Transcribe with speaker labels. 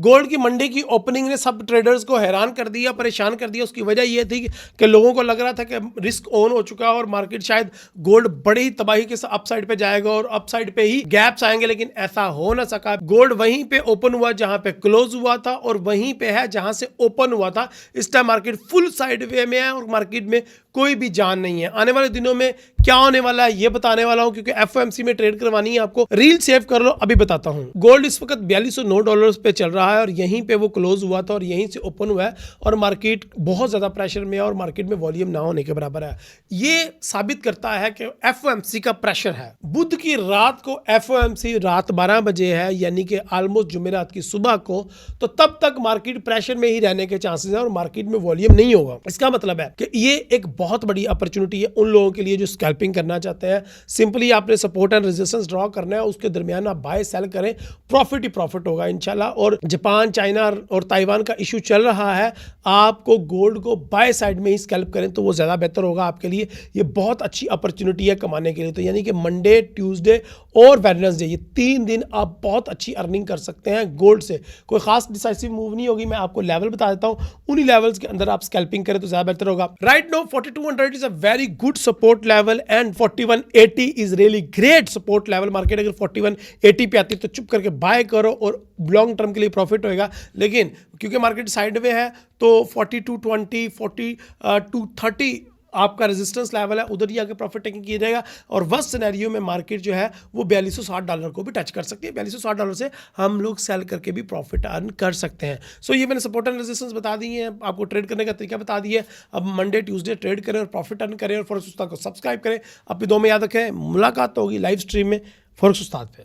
Speaker 1: Gold की मंडी की opening ने सब ट्रेडर्स को हैरान कर दिया, परेशान कर दिया। उसकी वजह यह थी कि लोगों को लग रहा था कि रिस्क ऑन हो चुका है और मार्केट शायद गोल्ड बड़ी तबाही के साथ अपसाइड पे जाएगा और अपसाइड पे ही गैप्स आएंगे, लेकिन ऐसा हो ना सका। गोल्ड वहीं पे ओपन हुआ जहां पे क्लोज हुआ था और वहीं पे है जहां से ओपन हुआ था। इस time market full side way में है और मार्केट में कोई भी जान नहीं है। आने वाले दिनों में क्या होने वाला है ये बताने वाला हूं, क्योंकि एफओएमसी में ट्रेड करवानी है आपको। रील सेव कर लो, अभी बताता हूं। गोल्ड इस वक्त $4209 पे चल रहा है और यहीं पे वो क्लोज हुआ था और यहीं से ओपन हुआ है और मार्केट बहुत ज्यादा प्रेशर में है और मार्केट में वॉल्यूम ना होने के बराबर है। ये साबित करता है कि एफओएमसी का प्रेशर है। बुध की रात को एफओएमसी रात 12 बजे है, यानी कि ऑलमोस्ट जुमेरात की सुबह को, तो तब तक मार्केट प्रेशर में ही रहने के चांसेस है और मार्केट में वॉल्यूम नहीं होगा। इसका मतलब है कि ये एक बहुत बड़ी अपॉर्चुनिटी है उन लोगों के लिए जो स्कैल्पिंग करना चाहते हैं। सिंपली आपने सपोर्ट एंड रेजिस्टेंस ड्रॉ करना है, उसके दरमियान आप बाय सेल करें, प्रॉफिट ही प्रॉफिट होगा इंशाल्लाह। और जापान, चाइना और ताइवान का इशू चल रहा है, आपको गोल्ड को बाय साइड में ही स्कैल्प करें तो वो ज्यादा बेहतर होगा आपके लिए। ये बहुत अच्छी अपॉर्चुनिटी है कमाने के लिए। तो यानी कि मंडे, ट्यूसडे और वेडनेसडे, ये 3 दिन आप बहुत अच्छी अर्निंग कर सकते हैं गोल्ड से। कोई खास डिसाइसिव मूव नहीं होगी, मैं आपको लेवल बता देता हूं, उन्हीं लेवल्स के अंदर आप स्कैल्पिंग करें तो ज्यादा बेहतर होगा। Right now 4200 is a very good support level and 4180 is really great support level। Market अगर 4180 पे आती है तो चुप करके बाय करो और लॉन्ग टर्म के लिए प्रॉफिट होएगा। लेकिन क्योंकि मार्केट साइड में है तो 4220, 4230 आपका रेजिस्टेंस लेवल है, उधर ही आके प्रॉफिट टेकिंग किया जाएगा। और वर्स्ट सिनेरियो में मार्केट जो है वो $4260 को भी टच कर सकती है। $4260 से हम लोग सेल करके भी प्रॉफिट अर्न कर सकते हैं। सो ये मैंने सपोर्ट एंड रेजिस्टेंस बता दी है, आपको ट्रेड करने का तरीका बता दिया है। अब मंडे ट्यूसडे ट्रेड करें और प्रॉफिट अर्न करें और फॉरेक्स उस्ताद को सब्सक्राइब करें। अपनी दो में याद रखें, मुलाकात होगी लाइव स्ट्रीम में फॉरेक्स उस्ताद पे।